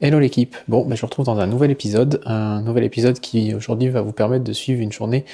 Hello l'équipe, bon je vous retrouve dans un nouvel épisode qui aujourd'hui va vous permettre de suivre une journée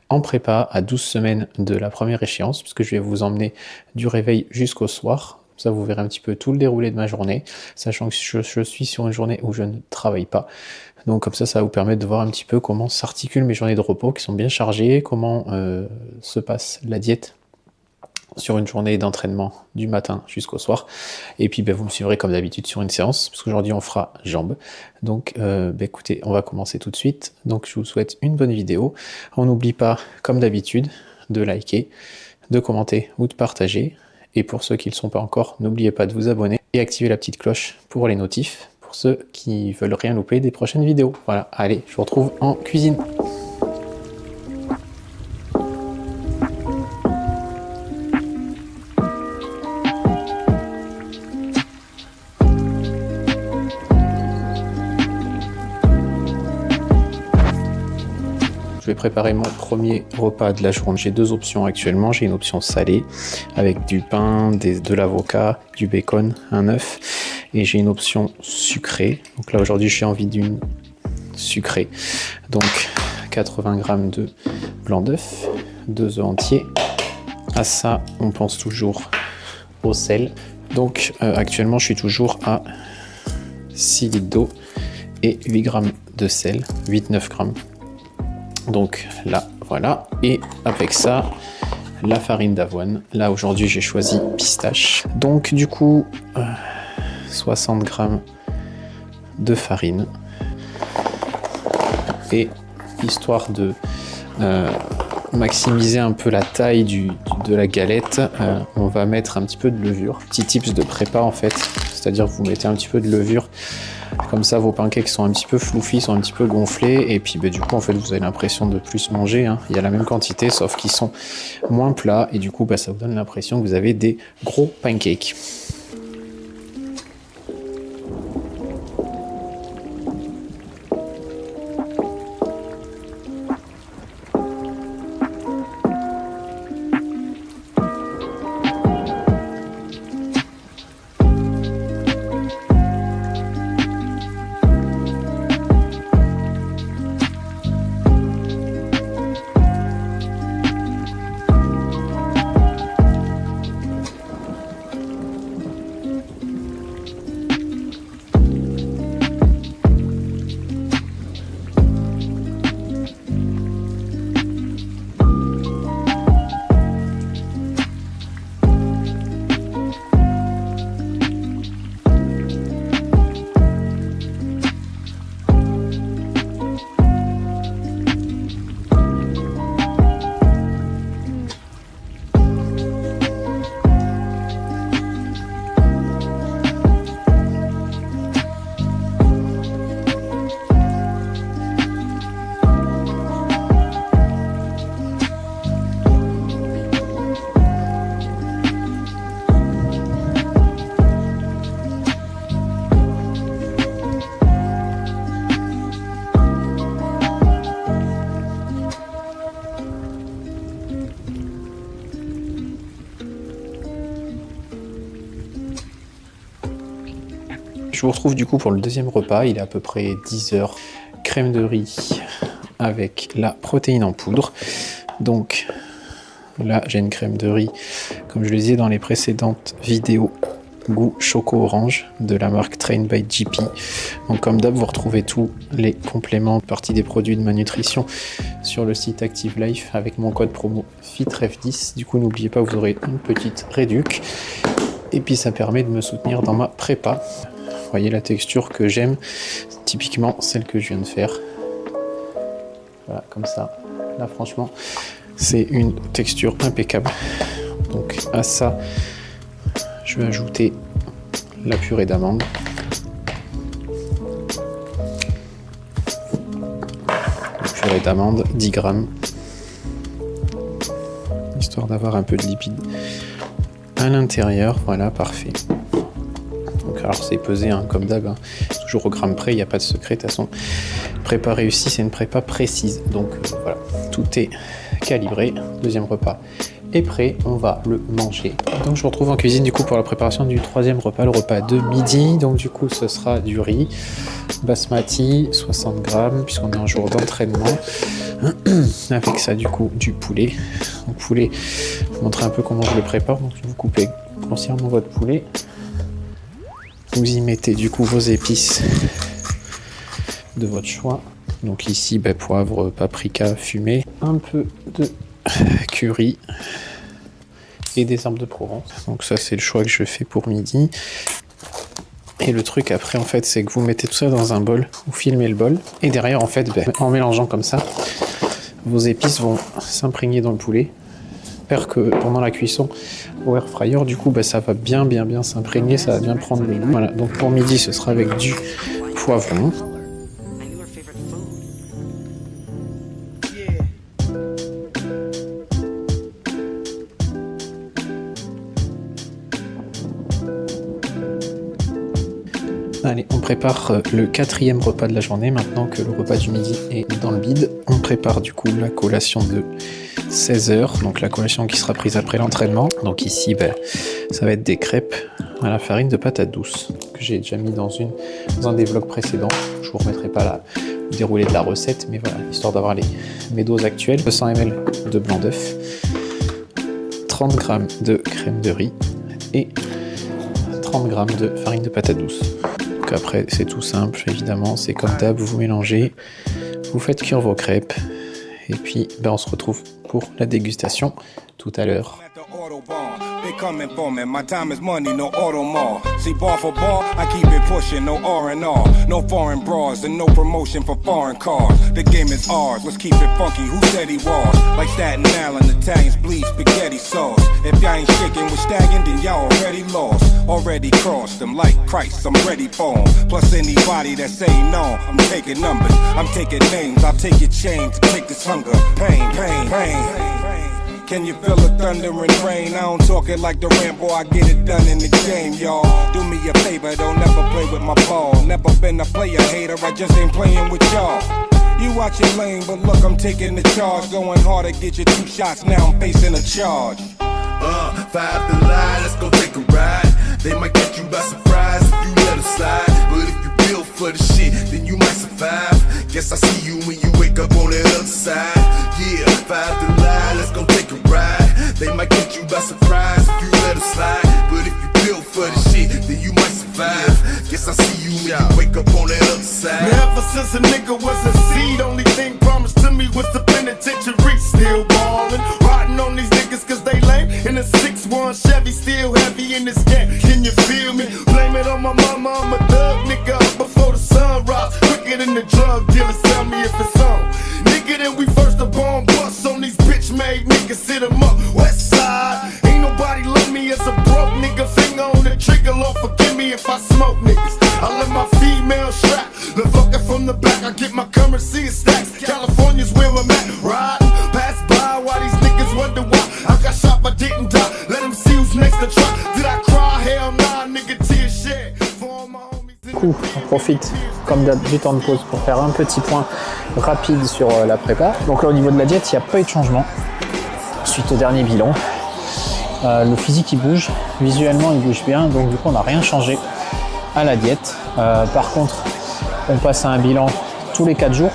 en prépa à 12 semaines de la première échéance, puisque je vais vous emmener du réveil jusqu'au soir. Ça vous verrez un petit peu tout le déroulé de ma journée, sachant que je suis sur une journée où je ne travaille pas. Donc comme ça va vous permettre de voir un petit peu comment s'articulent mes journées de repos qui sont bien chargées, comment se passe la diète sur une journée d'entraînement du matin jusqu'au soir. Et puis vous me suivrez comme d'habitude sur une séance, parce qu'aujourd'hui on fera jambes. Donc écoutez, on va commencer tout de suite. Donc je vous souhaite une bonne vidéo. On n'oublie pas, comme d'habitude, de liker, de commenter ou de partager. Et pour ceux qui ne le sont pas encore, n'oubliez pas de vous abonner et activer la petite cloche pour les notifs, pour ceux qui veulent rien louper des prochaines vidéos. Voilà, allez, je vous retrouve en cuisine. Je vais préparer mon premier repas de la journée. J'ai deux options actuellement. J'ai une option salée avec du pain, de l'avocat, du bacon, un œuf. Et j'ai une option sucrée. Donc là aujourd'hui j'ai envie d'une sucrée. Donc 80 g de blanc d'œuf, 2 œufs entiers. À ça on pense toujours au sel. Donc actuellement je suis toujours à 6 litres d'eau et 8 g de sel, 8-9 g. Donc là, voilà. Et avec ça, la farine d'avoine. Là, aujourd'hui, j'ai choisi pistache. Donc, du coup, 60 g de farine. Et histoire de maximiser un peu la taille de la galette, on va mettre un petit peu de levure. Petit tips de prépa, en fait. C'est-à-dire que vous mettez un petit peu de levure. Comme ça, vos pancakes sont un petit peu fluffy, sont un petit peu gonflés. Et puis, du coup, en fait, vous avez l'impression de plus manger. Il y a la même quantité, sauf qu'ils sont moins plats. Et du coup, ça vous donne l'impression que vous avez des gros pancakes. Je vous retrouve du coup pour le deuxième repas, il est à peu près 10 h. Crème de riz avec la protéine en poudre. Donc là j'ai une crème de riz, comme je le disais dans les précédentes vidéos, goût choco-orange de la marque Train by JP. Donc comme d'hab, vous retrouvez tous les compléments, partie des produits de ma nutrition sur le site Active Life avec mon code promo FITREF10. Du coup n'oubliez pas, vous aurez une petite réduc. Et puis ça permet de me soutenir dans ma prépa. Vous voyez la texture que j'aime, typiquement celle que je viens de faire. Voilà, comme ça. Là, franchement, c'est une texture impeccable. Donc, à ça, je vais ajouter la purée d'amandes. La purée d'amandes, 10 g. Histoire d'avoir un peu de lipides à l'intérieur. Voilà, parfait. Donc alors c'est pesé hein, comme d'hab, hein. Toujours au gramme près, il n'y a pas de secret. De toute façon, prépa réussie, c'est une prépa précise. Donc voilà, tout est calibré. Deuxième repas est prêt, on va le manger. Donc je vous retrouve en cuisine du coup pour la préparation du troisième repas, le repas de midi. Donc du coup ce sera du riz basmati, 60 grammes, puisqu'on est un jour d'entraînement. Avec ça du coup du poulet. Donc poulet, je vais vous montrer un peu comment je le prépare. Donc vous coupez grossièrement votre poulet. Vous y mettez du coup vos épices de votre choix. Donc ici poivre, paprika fumé, un peu de curry et des herbes de Provence. Donc ça c'est le choix que je fais pour midi. Et le truc après en fait c'est que vous mettez tout ça dans un bol, vous filmez le bol et derrière en fait en mélangeant comme ça, vos épices vont s'imprégner dans le poulet. J'espère que pendant la cuisson au air fryer du coup ça va bien s'imprégner, ça va bien prendre le goût. Voilà, donc pour midi ce sera avec du poivron. Allez, on prépare le quatrième repas de la journée. Maintenant que le repas du midi est dans le bide, on prépare du coup la collation de 16h. Donc la collation qui sera prise après l'entraînement. Donc ici, ça va être des crêpes à la farine de patate douce que j'ai déjà mis dans un des vlogs précédents. Je vous remettrai pas le déroulé de la recette, mais voilà, histoire d'avoir mes doses actuelles. 200 ml de blanc d'œuf, 30 g de crème de riz et 30 g de farine de patate douce. Donc après c'est tout simple évidemment, c'est comme d'hab, vous mélangez, vous faites cuire vos crêpes et puis on se retrouve pour la dégustation tout à l'heure. They coming for me, my time is money, no auto mall. See ball for ball, I keep it pushing, no R&R. No foreign bras and no promotion for foreign cars. The game is ours, let's keep it funky, who said he was? Like Staten Island, Italians bleed spaghetti sauce. If y'all ain't shaking with stagging, then y'all already lost. Already crossed them like Christ, I'm ready for 'em. Plus anybody that say no, I'm taking numbers, I'm taking names, I'll take your chain to take this hunger. Pain, pain, pain. Can you feel the thunder and rain? I don't talk it like the Rambo, I get it done in the game, y'all. Do me a favor, don't never play with my ball. Never been a player hater, I just ain't playing with y'all. You watch your lane, but look, I'm taking the charge. Going hard to get you 2 shots, now I'm facing a charge. 5 to lie, let's go take a ride. They might catch you by surprise if you let them slide. But if you build for the shit, then you might survive. Guess I see you when you wake up on the other side. Yeah, 5 to lie, let's go take a ride. They might catch you by surprise if you let them slide. But if you build for the shit, then you might survive. Guess I see you when you wake up on the other side. Man, ever since a nigga was a seed, only thing promised to me was the penitentiary. Still ballin', riding on these niggas cause they lame. In a 6-1 Chevy, still heavy in this game. Can you feel me? Blame it on my mama, I'm a thug nigga up before the sun rise. Quicker than the drug dealers, tell me if it's on. Nigga, then we first the bomb bust on these bitch-made niggas, sit 'em up, west side. Ain't nobody love me as a broke nigga, finger on the trigger, Lord forgive me if I smoke niggas. I let my female strap, the fucker from the back, I get my currency in stacks. California's where I'm at, riding, pass by while these niggas wonder why I got shot but didn't die. Let them see who's next to try. Did I cry? Hell nah, nigga, tears shed. For all my homies. Du coup, on profite comme d'hab du temps de pause pour faire un petit point rapide sur la prépa. Donc là au niveau de la diète, il n'y a pas eu de changement suite au dernier bilan. Le physique il bouge, visuellement il bouge bien, donc du coup on n'a rien changé à la diète. Par contre, on passe à un bilan tous les 4 jours,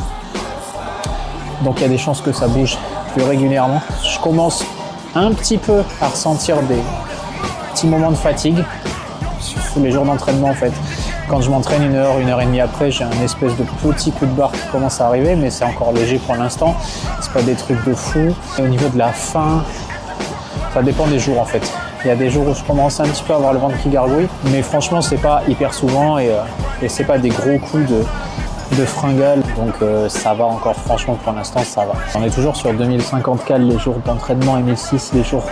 donc il y a des chances que ça bouge plus régulièrement. Je commence un petit peu à ressentir des petits moments de fatigue sur les jours d'entraînement en fait. Quand je m'entraîne 1 heure, 1 heure et demie après, j'ai un espèce de petit coup de barre qui commence à arriver, mais c'est encore léger pour l'instant. C'est pas des trucs de fou. Et au niveau de la faim, ça dépend des jours en fait. Il y a des jours où je commence un petit peu à avoir le ventre qui gargouille, mais franchement c'est pas hyper souvent et c'est pas des gros coups de fringales, donc ça va encore, franchement pour l'instant ça va. On est toujours sur 2050 cal les jours d'entraînement et 1006 les jours.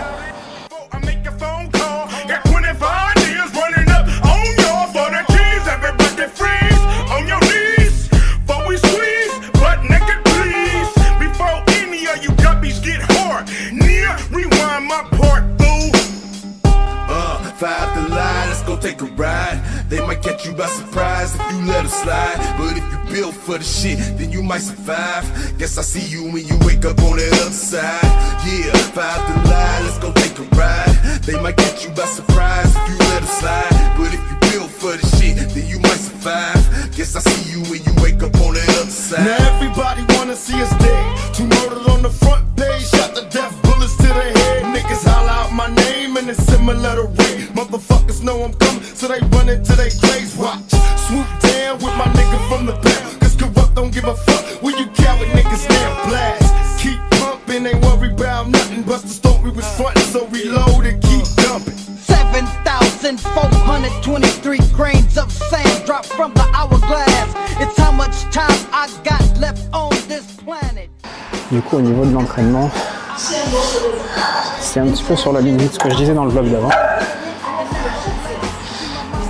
Take a ride. They might catch you by surprise if you let it slide. But if you built for the shit, then you might survive. Guess I see you when you wake up on the other side. Yeah, 5 to lie, let's go take a ride. They might catch you by surprise if you let it slide. But if you built for the shit, then you might survive. Guess I see you when you wake up on the other side. Now everybody wanna see us dead. 2 murdered on the front page, shot to death, bullets to the head. Niggas holler out my name and it's similar to red. Motherfuckers know I'm coming, so they run into their graves. Watch, swoop down with my nigga from the pound. Cause corrupt don't give a fuck when you coward niggas now blast. Keep pumping, ain't worry about nothing. Busters thought we was frontin', so reload and keep dumping. 7,423 grains of sand dropped from the hourglass. It's how much time I got left on this planet. Du coup, au niveau de l'entraînement, c'est un petit peu sur la ligne de ce que je disais dans le vlog d'avant.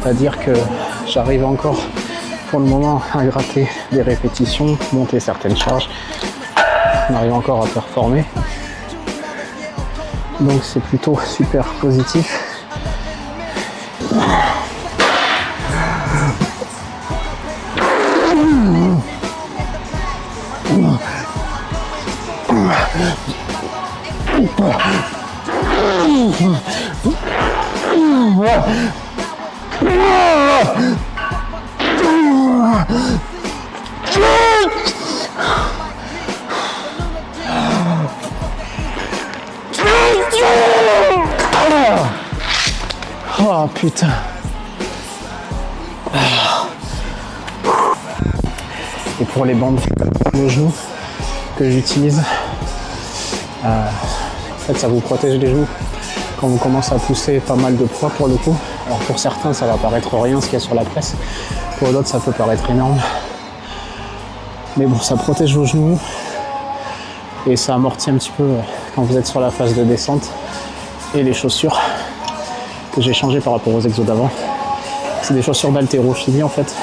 C'est-à-dire que j'arrive encore pour le moment à gratter des répétitions, monter certaines charges. On arrive encore à performer. Donc c'est plutôt super positif. Oh putain. Et pour les bandes de genoux que j'utilise, en fait ça vous protège les genoux quand vous commencez à pousser pas mal de poids pour le coup. Alors pour certains ça va paraître rien ce qu'il y a sur la presse, pour d'autres ça peut paraître énorme. Mais bon, ça protège vos genoux et ça amortit un petit peu quand vous êtes sur la phase de descente. Et les chaussures que j'ai changées par rapport aux exos d'avant, c'est des chaussures d'haltérophilie en fait,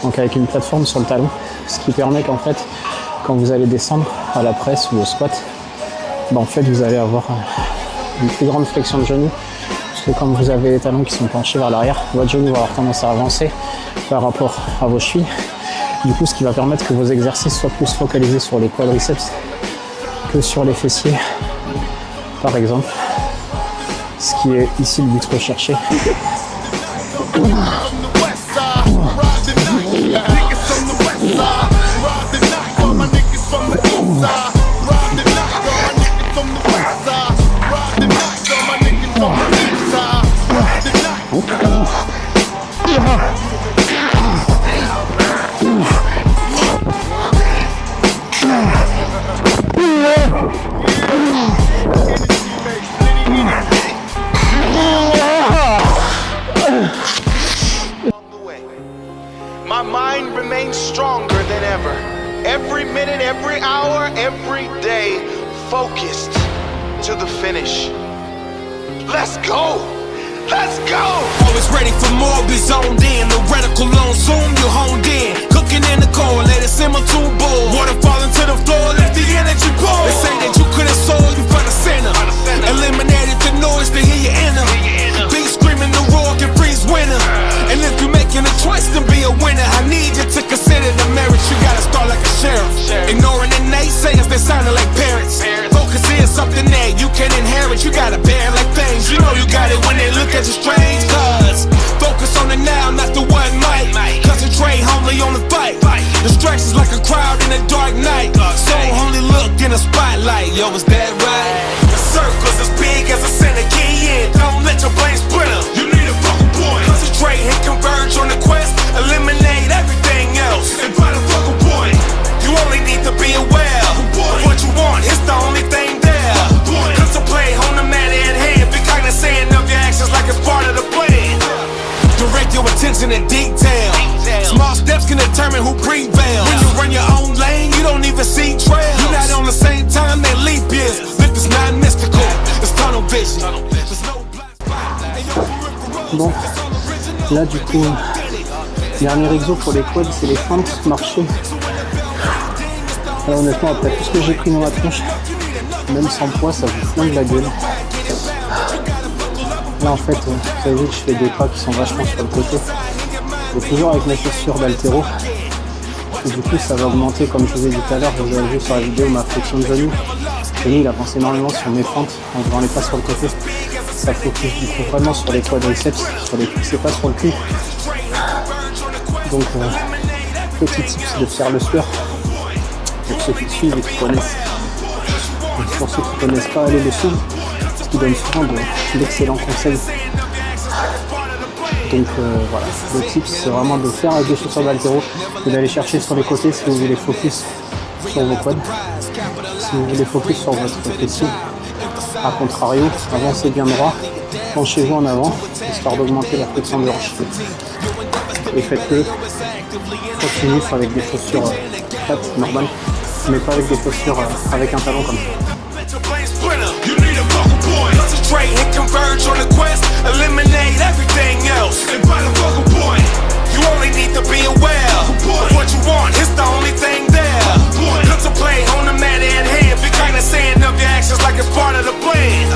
donc avec une plateforme sur le talon, ce qui permet qu'en fait quand vous allez descendre à la presse ou au squat, ben, en fait vous allez avoir une plus grande flexion de genou, parce que comme vous avez les talons qui sont penchés vers l'arrière, votre genou va avoir tendance à avancer par rapport à vos chevilles, du coup ce qui va permettre que vos exercices soient plus focalisés sur les quadriceps que sur les fessiers par exemple, ce qui est ici le but recherché. My mind remains stronger than ever. Every minute, every hour, every day, focused to the finish. Let's go! Let's go! Always ready for more, be zoned in. The reticle on zoom, you honed in. Cooking in the core, let it simmer to boil. Water falling to the floor, let the energy pour. They say that you couldn't soul, you front the center. Eliminated the noise to hear you enter. Beat screaming, the roar can freeze winter. And if you're making a choice to be a winner, I need you to consider the merits. You gotta start like a sheriff. Ignoring the naysayers, they sounding like parents. Focus is something that you can inherit. You gotta bear like things. You know you got it when they look at you strange. Cause focus on the now, not the what might. Concentrate only on the fight. Distractions like a crowd in a dark night. So only look in the spotlight. Yo, is that right? The circle's as big as a center key in. Don't let your brain split up. You need a focal point. Concentrate and converge on the quest. Eliminate everything else and find a focal point. You only need to be aware of what you want. It's the only thing there. Contemplate on the matter at hand. Be cognizant of your actions like it's part of the plan. Direct your attention to detail. Small steps can determine who prevails. When you run your own lane, you don't even see trails. You're not on the same time they leap years. Life is not mystical, it's tunnel vision. There's no blind spot. Bon, là du coup, dernier exo pour les quads, c'est les fentes marchées. Alors honnêtement, après tout ce que j'ai pris dans la tronche, même sans poids, ça vous flingue la gueule. là en fait, vous avez vu que je fais des pas qui sont vachement sur le côté. Et toujours avec mes chaussures d'haltéro. Et du coup ça va augmenter, comme je vous ai dit tout à l'heure, vous avez vu sur la vidéo ma flexion de genou. Genou il avance énormément sur mes fentes en faisant les pas sur le côté. Ça focus du coup vraiment sur les quadriceps, sur les cuisses et pas sur le cul. Donc petit tips de faire le sueur. Pour ceux qui suivent et qui connaissent. Et pour ceux qui ne connaissent pas, allez le suivre. Parce qu'il donne souvent d'excellents conseils. Donc voilà, le tips c'est vraiment de faire avec des chaussures d'haltéro et d'aller chercher sur les côtés si vous voulez focus sur vos quads. Si vous voulez focus sur votre fessier, a contrario, avancez bien droit, penchez-vous en avant, histoire d'augmenter la flexion de hanche. Et faites-le, continuez avec des chaussures plates, normales, mais pas avec des chaussures avec un talon comme ça. Concentrate and converge on the quest, eliminate everything else. And by the focal point, you only need to be aware of what you want, it's the only thing there. Contemplate on the matter at hand, be cognizant of your actions like it's part of the plan.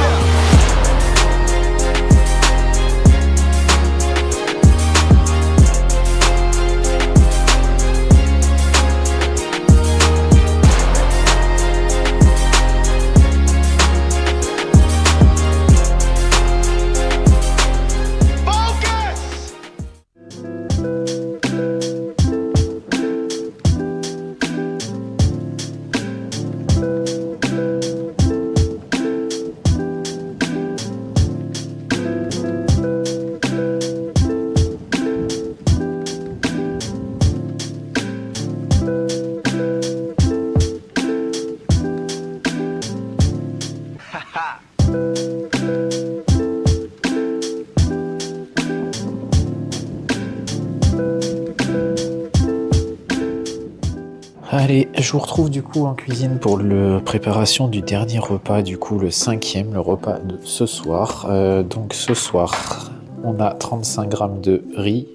Allez, je vous retrouve du coup en cuisine pour la préparation du dernier repas, du coup le 5e, le repas de ce soir. Donc ce soir, on a 35 grammes de riz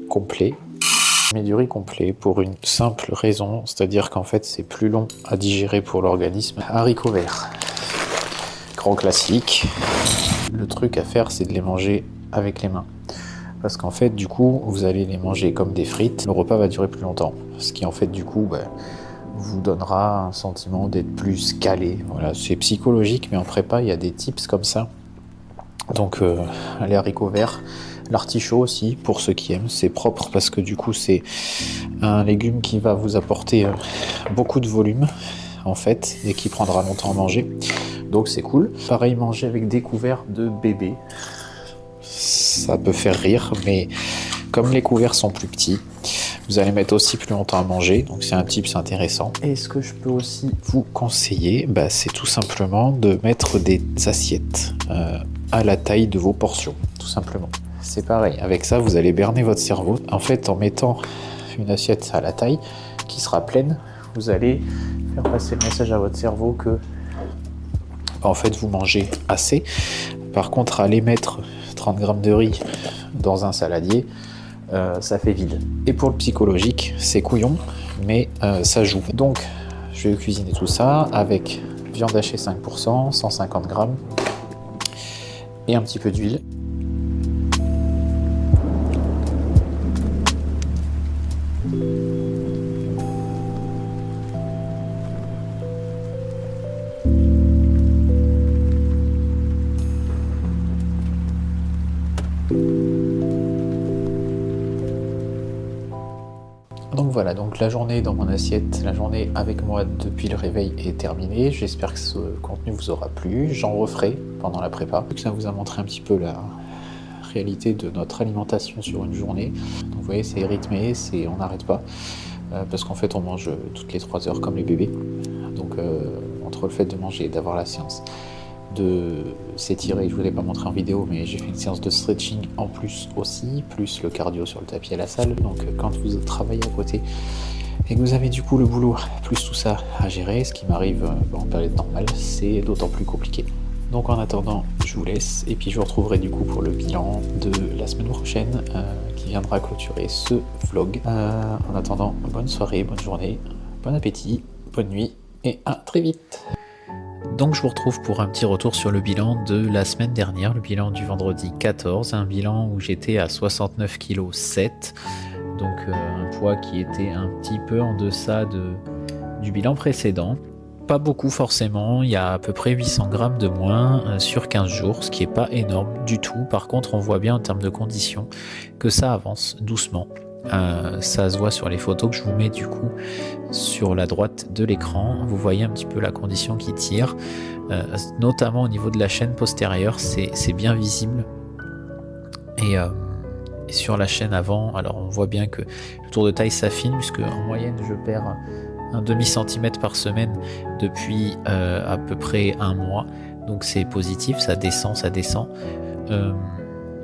complet. Mais du riz complet pour une simple raison, c'est-à-dire qu'en fait c'est plus long à digérer pour l'organisme. Haricots verts, grand classique. Le truc à faire c'est de les manger avec les mains. Parce qu'en fait du coup vous allez les manger comme des frites, le repas va durer plus longtemps. Ce qui en fait du coup vous donnera un sentiment d'être plus calé. Voilà, c'est psychologique mais en prépa il y a des tips comme ça. Donc les haricots verts. L'artichaut aussi, pour ceux qui aiment, c'est propre parce que du coup c'est un légume qui va vous apporter beaucoup de volume en fait et qui prendra longtemps à manger. Donc c'est cool. Pareil, manger avec des couverts de bébé, ça peut faire rire, mais comme les couverts sont plus petits, vous allez mettre aussi plus longtemps à manger, donc c'est un tips intéressant. Et ce que je peux aussi vous conseiller, c'est tout simplement de mettre des assiettes à la taille de vos portions, tout simplement. C'est pareil, avec ça vous allez berner votre cerveau. En fait, en mettant une assiette à la taille qui sera pleine, vous allez faire passer le message à votre cerveau que en fait vous mangez assez. Par contre, aller mettre 30 grammes de riz dans un saladier, ça fait vide. Et pour le psychologique, c'est couillon, mais ça joue. Donc, je vais cuisiner tout ça avec viande hachée 5%, 150 grammes et un petit peu d'huile. Donc voilà, donc la journée dans mon assiette, la journée avec moi depuis le réveil est terminée. J'espère que ce contenu vous aura plu. J'en referai pendant la prépa. Ça vous a montré un petit peu la réalité de notre alimentation sur une journée. Donc vous voyez, c'est rythmé, on n'arrête pas. Parce qu'en fait, on mange toutes les 3 heures comme les bébés. Donc entre le fait de manger et d'avoir la séance de s'étirer, je ne vous l'ai pas montré en vidéo, mais j'ai fait une séance de stretching en plus aussi, plus le cardio sur le tapis à la salle. Donc quand vous travaillez à côté et que vous avez du coup le boulot, plus tout ça à gérer, ce qui m'arrive en période normale, c'est d'autant plus compliqué. Donc en attendant, je vous laisse et puis je vous retrouverai du coup pour le bilan de la semaine prochaine qui viendra clôturer ce vlog. En attendant, bonne soirée, bonne journée, bon appétit, bonne nuit et à très vite. Donc je vous retrouve pour un petit retour sur le bilan de la semaine dernière, le bilan du vendredi 14, un bilan où j'étais à 69,7 kg, donc un poids qui était un petit peu en deçà du bilan précédent. Pas beaucoup forcément, il y a à peu près 800 grammes de moins sur 15 jours, ce qui n'est pas énorme du tout. Par contre, on voit bien en termes de conditions que ça avance doucement. Ça se voit sur les photos que je vous mets du coup sur la droite de l'écran. Vous voyez un petit peu la condition qui tire, notamment au niveau de la chaîne postérieure, c'est bien visible. Et sur la chaîne avant, alors on voit bien que le tour de taille s'affine, puisque en moyenne je perds un demi-centimètre par semaine depuis à peu près un mois, donc c'est positif, ça descend.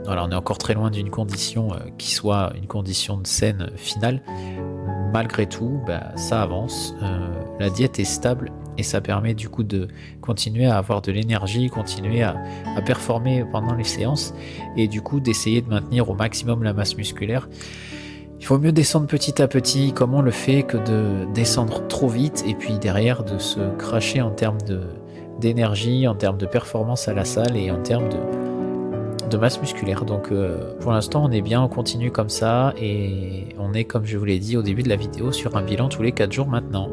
Voilà, on est encore très loin d'une condition qui soit une condition de saine finale. Malgré tout, ça avance, la diète est stable et ça permet du coup de continuer à avoir de l'énergie, continuer à performer pendant les séances et du coup d'essayer de maintenir au maximum la masse musculaire. Il faut mieux descendre petit à petit comme on le fait que de descendre trop vite et puis derrière de se cracher en termes d'énergie, en termes de performance à la salle et en termes de masse musculaire. Donc pour l'instant on est bien, on continue comme ça et on est, comme je vous l'ai dit au début de la vidéo, sur un bilan tous les 4 jours maintenant.